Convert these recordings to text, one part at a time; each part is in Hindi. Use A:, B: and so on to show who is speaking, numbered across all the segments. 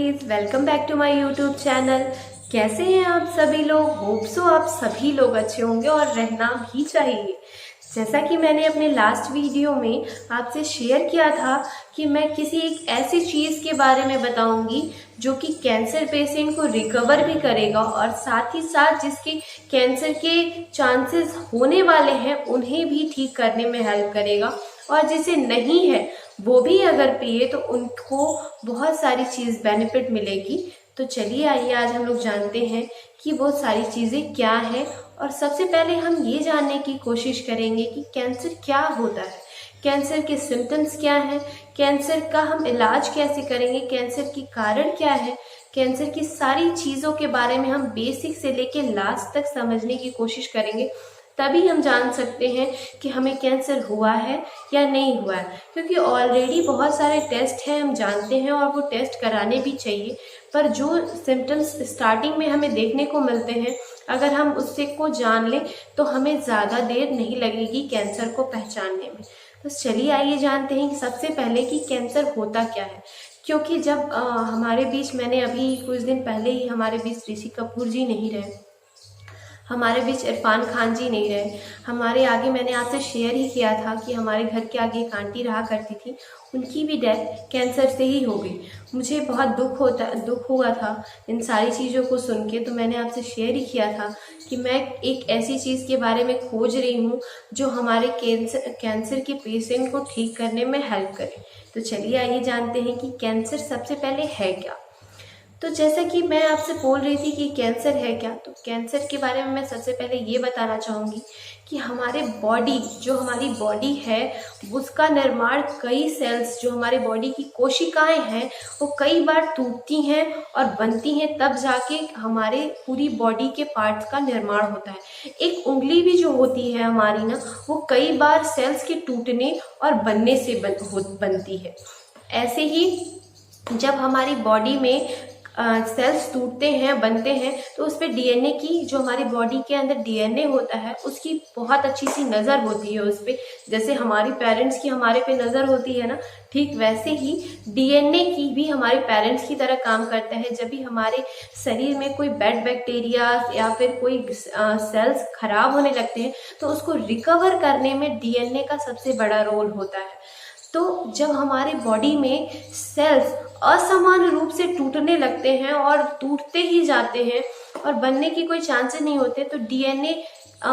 A: Guys, welcome back to my YouTube channel. कैसे हैं आप सभी लोग? होप सो आप सभी लोग अच्छे होंगे और रहना भी चाहिए। जैसा कि मैंने अपने लास्ट वीडियो में आपसे शेयर किया था कि मैं किसी एक ऐसी चीज़ के बारे में बताऊंगी जो कि कैंसर पेशेंट को रिकवर भी करेगा और साथ ही साथ जिसके कैंसर के चांसेस होने वाले हैं उन्हें भी ठीक करने में हेल्प करेगा, और जिसे नहीं है वो भी अगर पिए तो उनको बहुत सारी चीज़ बेनिफिट मिलेगी। तो चलिए आइए आज हम लोग जानते हैं कि वो सारी चीज़ें क्या हैं। और सबसे पहले हम ये जानने की कोशिश करेंगे कि कैंसर क्या होता है, कैंसर के सिम्टम्स क्या हैं, कैंसर का हम इलाज कैसे करेंगे, कैंसर के कारण क्या है, कैंसर की सारी चीज़ों के बारे में हम बेसिक से लेके लास्ट तक समझने की कोशिश करेंगे। तभी हम जान सकते हैं कि हमें कैंसर हुआ है या नहीं हुआ है, क्योंकि ऑलरेडी बहुत सारे टेस्ट हैं, हम जानते हैं और वो टेस्ट कराने भी चाहिए। पर जो सिम्टम्स स्टार्टिंग में हमें देखने को मिलते हैं, अगर हम उससे को जान लें तो हमें ज़्यादा देर नहीं लगेगी कैंसर को पहचानने में। तो चलिए आइए जानते हैं कि सबसे पहले कि कैंसर होता क्या है। क्योंकि जब हमारे बीच, मैंने अभी कुछ दिन पहले ही हमारे बीच ऋषि कपूर जी नहीं रहे, हमारे बीच इरफान खान जी नहीं रहे, हमारे आगे मैंने आपसे शेयर ही किया था कि हमारे घर के आगे एक आंटी रहा करती थी, उनकी भी डेथ कैंसर से ही हो गई। मुझे बहुत दुख हुआ था इन सारी चीज़ों को सुन के। तो मैंने आपसे शेयर ही किया था कि मैं एक ऐसी चीज़ के बारे में खोज रही हूँ जो हमारे कैंसर के पेशेंट को ठीक करने में हेल्प करे। तो चलिए आइए जानते हैं कि कैंसर सबसे पहले है क्या। तो जैसा कि मैं आपसे बोल रही थी कि कैंसर है क्या, तो कैंसर के बारे में मैं सबसे पहले ये बताना चाहूँगी कि हमारे बॉडी, जो हमारी बॉडी है उसका निर्माण कई सेल्स, जो हमारे बॉडी की कोशिकाएं हैं वो कई बार टूटती हैं और बनती हैं, तब जाके हमारे पूरी बॉडी के पार्ट्स का निर्माण होता है। एक उंगली भी जो होती है हमारी ना, वो कई बार सेल्स के टूटने और बनने से बनती है। ऐसे ही जब हमारी बॉडी में सेल्स टूटते हैं, बनते हैं, तो उस पर डीएनए की, जो हमारी बॉडी के अंदर डीएनए होता है उसकी बहुत अच्छी सी नज़र होती है उस पर। जैसे हमारी पेरेंट्स की हमारे पे नज़र होती है ना, ठीक वैसे ही डीएनए की भी हमारे पेरेंट्स की तरह काम करता है। जब भी हमारे शरीर में कोई बैड बैक्टीरिया या फिर कोई सेल्स खराब होने लगते हैं तो उसको रिकवर करने में डीएनए का सबसे बड़ा रोल होता है। तो जब हमारे बॉडी में सेल्स असमान रूप से टूटने लगते हैं और टूटते ही जाते हैं और बनने की कोई चांसेस नहीं होते, तो डीएनए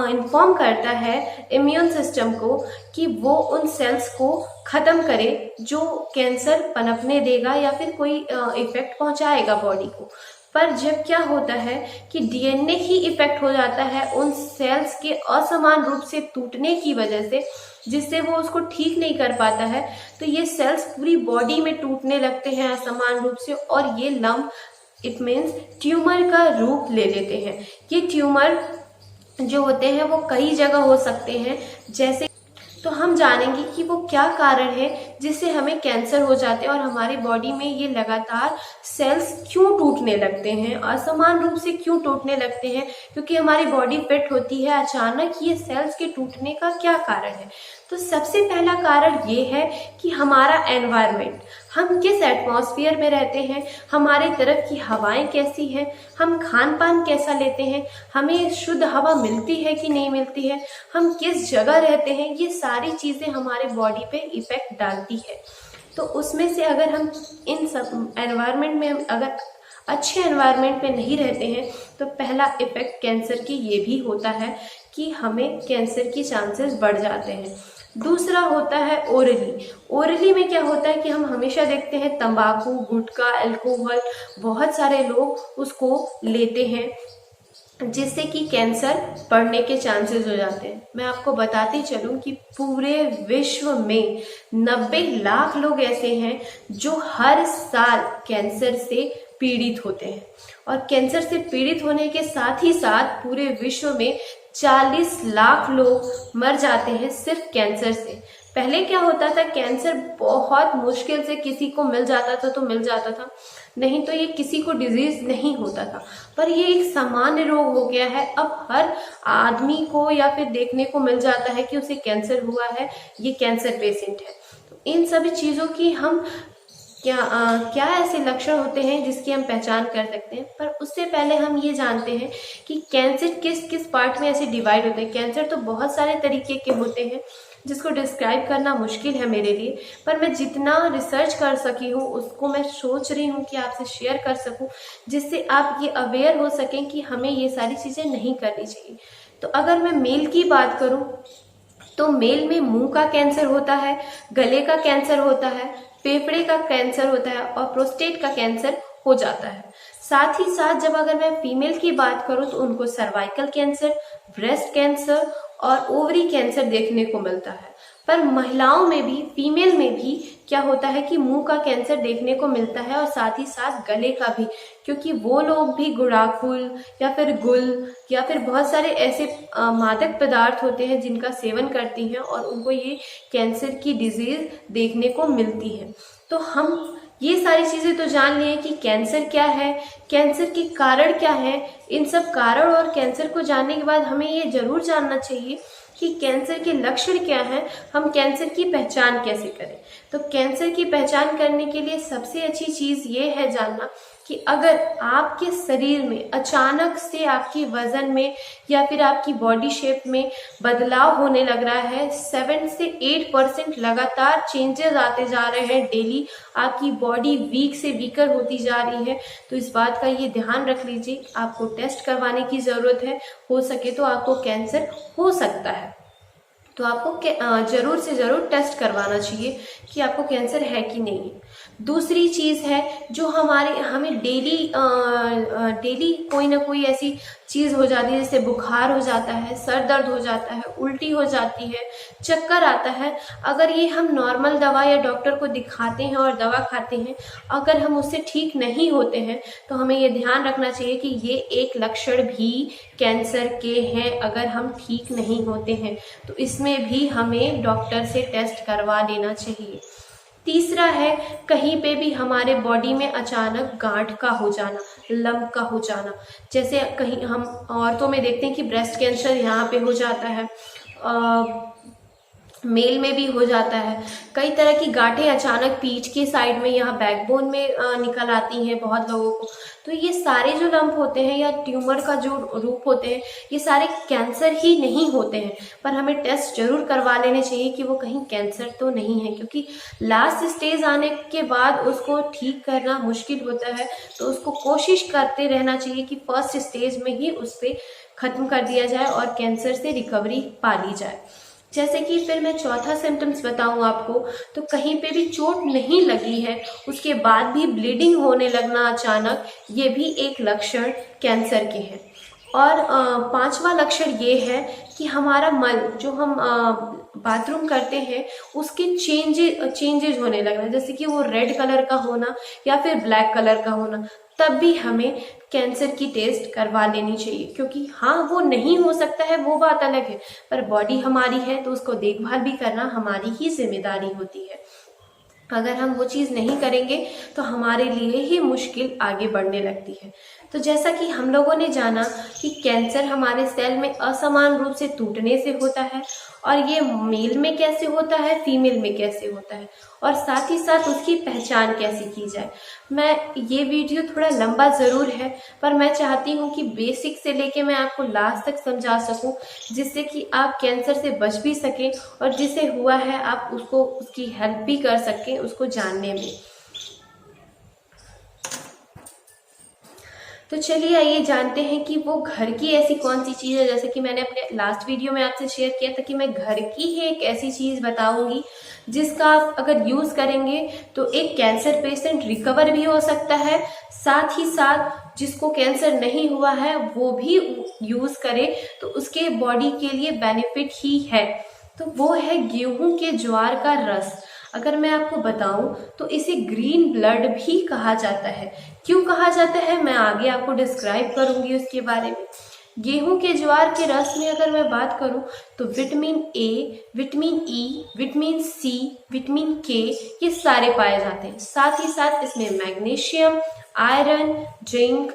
A: इन्फॉर्म करता है इम्यून सिस्टम को कि वो उन सेल्स को ख़त्म करे जो कैंसर पनपने देगा या फिर कोई इफेक्ट पहुंचाएगा बॉडी को। पर जब क्या होता है कि डीएनए ही इफेक्ट हो जाता है उन सेल्स के असमान रूप से टूटने की वजह से, जिससे वो उसको ठीक नहीं कर पाता है, तो ये सेल्स पूरी बॉडी में टूटने लगते हैं असमान रूप से, और ये लम्प, इट मीन्स ट्यूमर का रूप ले लेते हैं। ये ट्यूमर जो होते हैं वो कई जगह हो सकते हैं, जैसे, तो हम जानेंगे कि वो क्या कारण है जिससे हमें कैंसर हो जाते हैं और हमारी बॉडी में ये लगातार सेल्स क्यों टूटने लगते हैं, असमान रूप से क्यों टूटने लगते हैं, क्योंकि हमारी बॉडी फिट होती है, अचानक ये सेल्स के टूटने का क्या कारण है। तो सबसे पहला कारण ये है कि हमारा एनवायरनमेंट, हम किस एटमॉस्फेयर में रहते हैं, हमारे तरफ की हवाएं कैसी हैं, हम खान पान कैसा लेते हैं, हमें शुद्ध हवा मिलती है कि नहीं मिलती है, हम किस जगह रहते हैं, ये सारी चीज़ें हमारे बॉडी पे इफेक्ट डालती है। तो उसमें से अगर हम इन सब एनवायरनमेंट में, अगर अच्छे एनवायरनमेंट में नहीं रहते हैं, तो पहला इफेक्ट कैंसर की ये भी होता है कि हमें कैंसर की चांसेस बढ़ जाते हैं। दूसरा होता है ओरली। ओरली में क्या होता है कि हम हमेशा देखते हैं तंबाकू, गुटखा, अल्कोहल, बहुत सारे लोग उसको लेते हैं, जिससे कि कैंसर बढ़ने के चांसेस हो जाते हैं। मैं आपको बताती चलूं कि पूरे विश्व में 90 लाख लोग ऐसे हैं जो हर साल कैंसर से पीड़ित होते हैं, और कैंसर से पीड़ित होने के साथ ही साथ पूरे विश्व में 40 लाख लोग मर जाते हैं सिर्फ कैंसर से। पहले क्या होता था, कैंसर बहुत मुश्किल से किसी को मिल जाता था तो मिल जाता था, नहीं तो ये किसी को डिजीज नहीं होता था। पर ये एक सामान्य रोग हो गया है, अब हर आदमी को या फिर देखने को मिल जाता है कि उसे कैंसर हुआ है, ये कैंसर पेशेंट है। तो इन सभी चीज़ों की हम क्या ऐसे लक्षण होते हैं जिसकी हम पहचान कर सकते हैं। पर उससे पहले हम ये जानते हैं कि कैंसर किस किस पार्ट में ऐसे डिवाइड होते हैं। कैंसर तो बहुत सारे तरीके के होते हैं जिसको डिस्क्राइब करना मुश्किल है मेरे लिए, पर मैं जितना रिसर्च कर सकी हूँ उसको मैं सोच रही हूँ कि आपसे शेयर कर सकूँ, जिससे आप ये अवेयर हो सकें कि हमें ये सारी चीज़ें नहीं करनी चाहिए। तो अगर मैं मेल की बात करूँ तो मेल में मुंह का कैंसर होता है, गले का कैंसर होता है, फेफड़े का कैंसर होता है और प्रोस्टेट का कैंसर हो जाता है। साथ ही साथ जब अगर मैं फीमेल की बात करूं तो उनको सर्वाइकल कैंसर, ब्रेस्ट कैंसर और ओवरी कैंसर देखने को मिलता है। पर महिलाओं में भी, फीमेल में भी क्या होता है कि मुंह का कैंसर देखने को मिलता है और साथ ही साथ गले का भी, क्योंकि वो लोग भी गुड़ाखुल या फिर गुल या फिर बहुत सारे ऐसे मादक पदार्थ होते हैं जिनका सेवन करती हैं और उनको ये कैंसर की डिजीज देखने को मिलती है। तो हम ये सारी चीजें तो जान लिए कि कैंसर क्या है, कैंसर के कारण क्या है। इन सब कारण और कैंसर को जानने के बाद हमें ये जरूर जानना चाहिए कि कैंसर के लक्षण क्या हैं, हम कैंसर की पहचान कैसे करें। तो कैंसर की पहचान करने के लिए सबसे अच्छी चीज ये है जानना कि अगर आपके शरीर में अचानक से आपकी वजन में या फिर आपकी बॉडी शेप में बदलाव होने लग रहा है, 7 से 8% लगातार चेंजेस आते जा रहे हैं डेली, आपकी बॉडी वीक से वीकर होती जा रही है, तो इस बात का ये ध्यान रख लीजिए, आपको टेस्ट करवाने की जरूरत है। हो सके तो आपको कैंसर हो सकता है, तो आपको जरूर से जरूर टेस्ट करवाना चाहिए कि आपको कैंसर है कि नहीं है। दूसरी चीज है जो हमें डेली कोई ना कोई ऐसी चीज हो जाती है, जैसे बुखार हो जाता है, सर दर्द हो जाता है, उल्टी हो जाती है, चक्कर आता है। अगर ये हम नॉर्मल दवा या डॉक्टर को दिखाते हैं और दवा खाते हैं, अगर हम उससे ठीक नहीं होते हैं तो हमें ये ध्यान रखना चाहिए कि ये एक लक्षण भी कैंसर के हैं। अगर हम ठीक नहीं होते हैं तो इसमें भी हमें डॉक्टर से टेस्ट करवा लेना चाहिए। तीसरा है कहीं पे भी हमारे बॉडी में अचानक गांठ का हो जाना, लंप का हो जाना। जैसे कहीं हम औरतों में देखते हैं कि ब्रेस्ट कैंसर यहाँ पे हो जाता है, मेल में भी हो जाता है। कई तरह की गांठें अचानक पीठ के साइड में, यहाँ बैकबोन में निकल आती हैं बहुत लोगों को। तो ये सारे जो लंप होते हैं या ट्यूमर का जो रूप होते हैं, ये सारे कैंसर ही नहीं होते हैं, पर हमें टेस्ट जरूर करवा लेने चाहिए कि वो कहीं कैंसर तो नहीं है, क्योंकि लास्ट स्टेज आने के बाद उसको ठीक करना मुश्किल होता है। तो उसको कोशिश करते रहना चाहिए कि फर्स्ट स्टेज में ही उस पर खत्म कर दिया जाए और कैंसर से रिकवरी पा ली जाए। जैसे कि फिर मैं चौथा सिम्टम्स बताऊं आपको, तो कहीं पे भी चोट नहीं लगी है उसके बाद भी ब्लीडिंग होने लगना अचानक, ये भी एक लक्षण कैंसर के हैं। और पांचवा लक्षण ये है कि हमारा मल जो हम बाथरूम करते हैं उसके चेंजेज होने लगना, जैसे कि वो रेड कलर का होना या फिर ब्लैक कलर का होना, तब भी हमें कैंसर की टेस्ट करवा लेनी चाहिए। क्योंकि हाँ, वो नहीं हो सकता है वो बात अलग है, पर बॉडी हमारी है तो उसको देखभाल भी करना हमारी ही जिम्मेदारी होती है। अगर हम वो चीज़ नहीं करेंगे तो हमारे लिए ही मुश्किल आगे बढ़ने लगती है। तो जैसा कि हम लोगों ने जाना कि कैंसर हमारे सेल में असमान रूप से टूटने से होता है, और ये मेल में कैसे होता है, फीमेल में कैसे होता है, और साथ ही साथ उसकी पहचान कैसे की जाए। ये वीडियो थोड़ा लंबा ज़रूर है, पर मैं चाहती हूँ कि बेसिक से लेके मैं आपको लास्ट तक समझा सकूँ, जिससे कि आप कैंसर से बच भी सकें और जिसे हुआ है आप उसकी हेल्प भी कर सकें उसको जानने में। तो चलिए आइए जानते हैं कि वो घर की ऐसी कौन सी चीज़ है। जैसे कि मैंने अपने लास्ट वीडियो में आपसे शेयर किया था कि मैं घर की ही एक ऐसी चीज़ बताऊंगी जिसका आप अगर यूज़ करेंगे तो एक कैंसर पेशेंट रिकवर भी हो सकता है, साथ ही साथ जिसको कैंसर नहीं हुआ है वो भी यूज़ करे तो उसके बॉडी के लिए बेनिफिट ही है। तो वो है गेहूं के ज्वार का रस। अगर मैं आपको बताऊं तो इसे ग्रीन ब्लड भी कहा जाता है। क्यों कहा जाता है मैं आगे आपको डिस्क्राइब करूंगी उसके बारे में। गेहूं के ज्वार के रस में अगर मैं बात करूं तो vitamin A, vitamin E, vitamin C, vitamin K ये सारे पाए जाते हैं। साथ ही साथ इसमें मैग्नीशियम, आयरन, जिंक,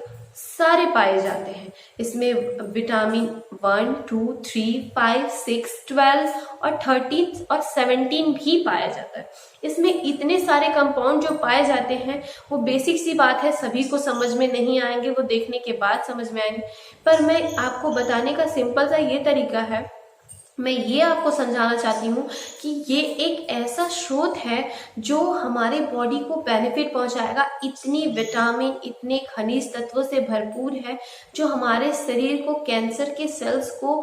A: सारे पाए जाते हैं। इसमें विटामिन 1, 2, 3, 5, 6, 12 और 13 और 17 भी पाया जाता है। इसमें इतने सारे कंपाउंड जो पाए जाते हैं वो बेसिक सी बात है, सभी को समझ में नहीं आएंगे, वो देखने के बाद समझ में आएंगे। पर मैं आपको बताने का सिंपल सा ये तरीका है, मैं ये आपको समझाना चाहती हूँ कि ये एक ऐसा स्रोत है जो हमारे बॉडी को बेनिफिट पहुंचाएगा। इतनी विटामिन, इतने खनिज तत्वों से भरपूर है जो हमारे शरीर को कैंसर के सेल्स को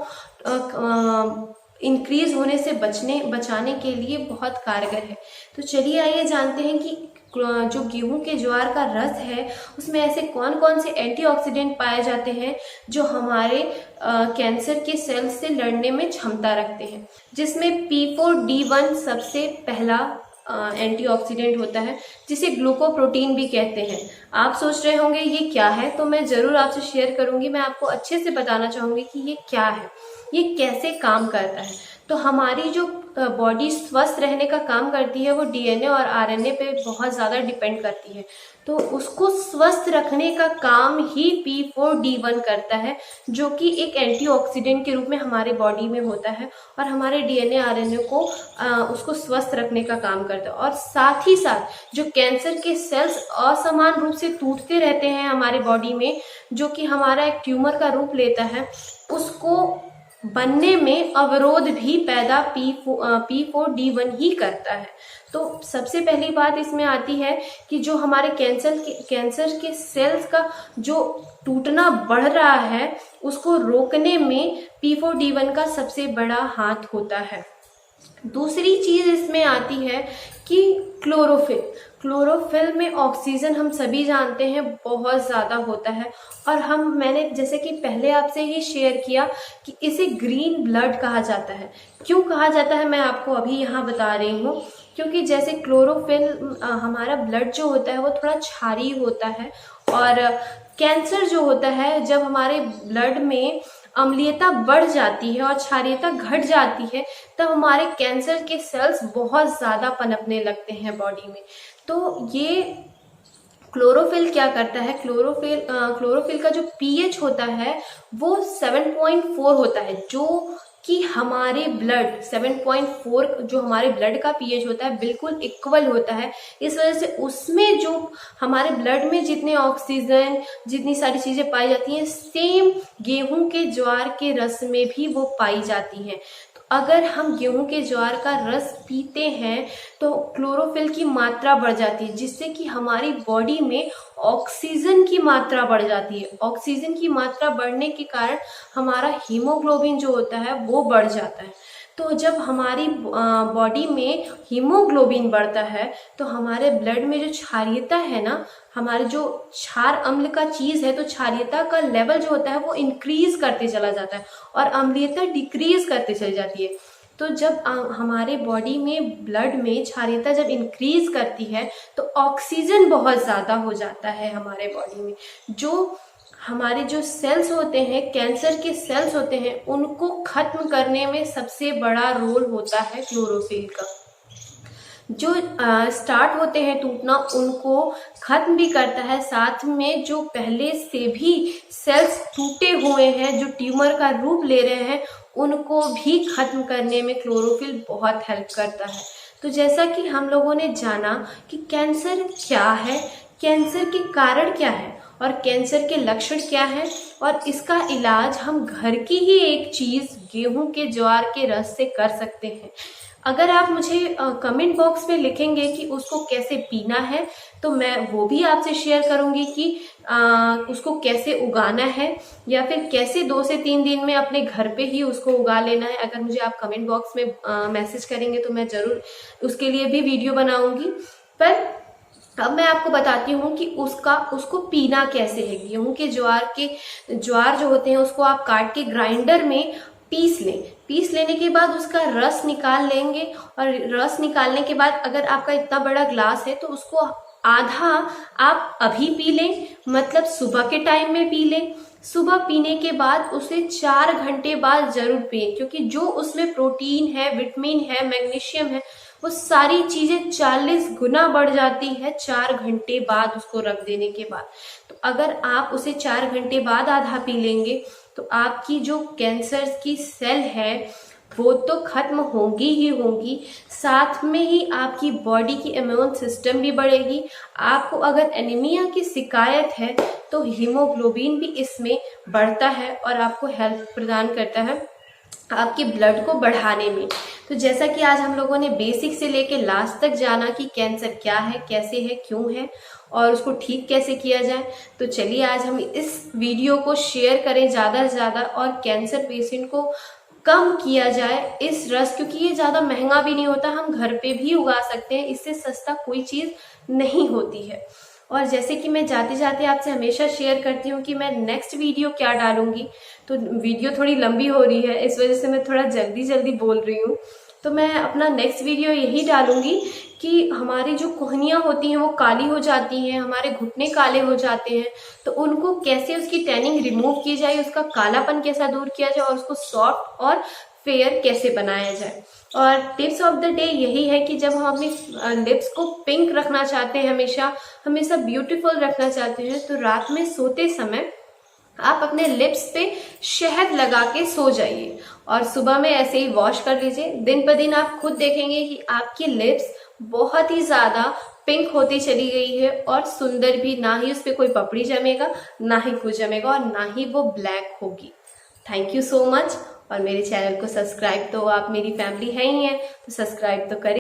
A: इंक्रीज होने से बचाने के लिए बहुत कारगर है। तो चलिए आइए जानते हैं कि जो गेहूं के ज्वार का रस है उसमें ऐसे कौन कौन से एंटीऑक्सीडेंट पाए जाते हैं जो हमारे कैंसर के सेल्स से लड़ने में क्षमता रखते हैं, जिसमें P4D1 सबसे पहला एंटीऑक्सीडेंट होता है, जिसे ग्लूकोप्रोटीन भी कहते हैं। आप सोच रहे होंगे ये क्या है, तो मैं जरूर आपसे शेयर करूंगी। मैं आपको अच्छे से बताना चाहूंगी कि ये क्या है, ये कैसे काम करता है। तो हमारी जो बॉडी स्वस्थ रहने का काम करती है वो डीएनए और आरएनए पे बहुत ज़्यादा डिपेंड करती है। तो उसको स्वस्थ रखने का काम ही P4D1 करता है, जो कि एक एंटीऑक्सीडेंट के रूप में हमारे बॉडी में होता है और हमारे डीएनए आरएनए को उसको स्वस्थ रखने का काम करता है। और साथ ही साथ जो कैंसर के सेल्स असमान रूप से टूटते रहते हैं हमारे बॉडी में, जो कि हमारा एक ट्यूमर का रूप लेता है, उसको बनने में अवरोध भी पैदा P4D1 ही करता है। तो सबसे पहली बात इसमें आती है कि जो हमारे कैंसर के सेल्स का जो टूटना बढ़ रहा है उसको रोकने में P4D1 का सबसे बड़ा हाथ होता है। दूसरी चीज इसमें आती है कि क्लोरोफिल में ऑक्सीजन हम सभी जानते हैं बहुत ज़्यादा होता है। और मैंने जैसे कि पहले आपसे ही शेयर किया कि इसे ग्रीन ब्लड कहा जाता है। क्यों कहा जाता है मैं आपको अभी यहाँ बता रही हूँ, क्योंकि जैसे क्लोरोफिल हमारा ब्लड जो होता है वो थोड़ा क्षारीय होता है, और कैंसर जो होता है जब हमारे ब्लड में अम्लीयता बढ़ जाती है और क्षारीयता घट जाती है तब हमारे कैंसर के सेल्स बहुत ज़्यादा पनपने लगते हैं बॉडी में। तो ये क्लोरोफिल क्या करता है, क्लोरोफिल का जो पीएच होता है वो 7.4 होता है, जो कि हमारे ब्लड 7.4 जो हमारे ब्लड का पीएच होता है बिल्कुल इक्वल होता है। इस वजह से उसमें जो हमारे ब्लड में जितने ऑक्सीजन, जितनी सारी चीजें पाई जाती हैं, सेम गेहूं के ज्वार के रस में भी वो पाई जाती हैं। तो अगर हम गेहूं के ज्वार का रस पीते हैं तो क्लोरोफिल की मात्रा बढ़ जाती है, जिससे कि हमारी बॉडी में ऑक्सीजन की मात्रा बढ़ जाती है। ऑक्सीजन की मात्रा बढ़ने के कारण हमारा हीमोग्लोबिन जो होता है वो बढ़ जाता है। तो जब हमारी बॉडी में हीमोग्लोबिन बढ़ता है तो हमारे ब्लड में जो क्षारीयता है ना, हमारे जो क्षार अम्ल का चीज है, तो क्षारीयता का लेवल जो होता है वो इंक्रीज करते चला जाता है और अम्लीयता डिक्रीज करते चली जाती है। तो जब हमारे बॉडी में ब्लड में क्षारीयता जब इंक्रीज करती है तो ऑक्सीजन बहुत ज़्यादा हो जाता है हमारे बॉडी में। जो हमारे जो सेल्स होते हैं, कैंसर के सेल्स होते हैं, उनको खत्म करने में सबसे बड़ा रोल होता है क्लोरोफिल का। जो स्टार्ट होते हैं टूटना उनको खत्म भी करता है, साथ में जो पहले से भी सेल्स टूटे हुए हैं, जो ट्यूमर का रूप ले रहे हैं, उनको भी खत्म करने में क्लोरोफिल बहुत हेल्प करता है। तो जैसा कि हम लोगों ने जाना कि कैंसर क्या है, कैंसर के कारण क्या है और कैंसर के लक्षण क्या है, और इसका इलाज हम घर की ही एक चीज गेहूं के ज्वार के रस से कर सकते हैं। अगर आप मुझे कमेंट बॉक्स में लिखेंगे कि उसको कैसे पीना है तो मैं वो भी आपसे शेयर करूंगी कि उसको कैसे उगाना है, या फिर कैसे 2 से 3 दिन में अपने घर पे ही उसको उगा लेना है। अगर मुझे आप कमेंट बॉक्स में मैसेज करेंगे तो मैं जरूर उसके लिए भी वीडियो बनाऊंगी। पर अब मैं आपको बताती हूँ कि उसको पीना कैसे है। गेहूं के ज्वार जो होते हैं उसको आप काट के ग्राइंडर में पीस लें। पीस लेने के बाद उसका रस निकाल लेंगे, और रस निकालने के बाद अगर आपका इतना बड़ा ग्लास है तो उसको आधा आप अभी पी लें, मतलब सुबह के टाइम में पी लें। सुबह पीने के बाद उसे 4 घंटे बाद जरूर पिए, क्योंकि जो उसमें प्रोटीन है, विटामिन है, मैग्नीशियम है, वो सारी चीजें 40 गुना बढ़ जाती है 4 घंटे बाद उसको रख देने के बाद। तो अगर आप उसे 4 घंटे बाद आधा पी लेंगे तो आपकी जो कैंसर की सेल है वो तो खत्म होगी ही होगी, साथ में ही आपकी बॉडी की इम्यून सिस्टम भी बढ़ेगी। आपको अगर एनीमिया की शिकायत है तो हीमोग्लोबिन भी इसमें बढ़ता है और आपको हेल्प प्रदान करता है आपके ब्लड को बढ़ाने में। तो जैसा कि आज हम लोगों ने बेसिक से लेके लास्ट तक जाना कि कैंसर क्या है, कैसे है, क्यों है और उसको ठीक कैसे किया जाए, तो चलिए आज हम इस वीडियो को शेयर करें ज़्यादा से ज़्यादा और कैंसर पेशेंट को कम किया जाए इस रस, क्योंकि ये ज़्यादा महंगा भी नहीं होता, हम घर पे भी उगा सकते हैं, इससे सस्ता कोई चीज़ नहीं होती है। और जैसे कि मैं जाते जाते आपसे हमेशा शेयर करती हूँ कि मैं नेक्स्ट वीडियो क्या डालूंगी, तो वीडियो थोड़ी लंबी हो रही है इस वजह से मैं थोड़ा जल्दी जल्दी बोल रही हूँ। तो मैं अपना नेक्स्ट वीडियो यही डालूंगी कि हमारी जो कोहनियाँ होती हैं वो काली हो जाती हैं, हमारे घुटने काले हो जाते हैं, तो उनको कैसे उसकी टैनिंग रिमूव की जाए, उसका कालापन कैसा दूर किया जाए और उसको सॉफ्ट और फेयर कैसे बनाया जाए। और टिप्स ऑफ द डे यही है कि जब हम अपनी लिप्स को पिंक रखना चाहते हैं, हमेशा ब्यूटीफुल रखना चाहते हैं, तो रात में सोते समय आप अपने लिप्स पे शहद लगा के सो जाइए और सुबह में ऐसे ही वॉश कर लीजिए। दिन पर दिन आप खुद देखेंगे कि आपकी लिप्स बहुत ही ज्यादा पिंक होती चली गई है और सुंदर भी, ना ही उस पर कोई पपड़ी जमेगा, ना ही कुछ जमेगा और ना ही वो ब्लैक होगी। Thank you so much. और मेरे चैनल को सब्सक्राइब, तो आप मेरी फैमिली है ही हैं तो सब्सक्राइब तो करें।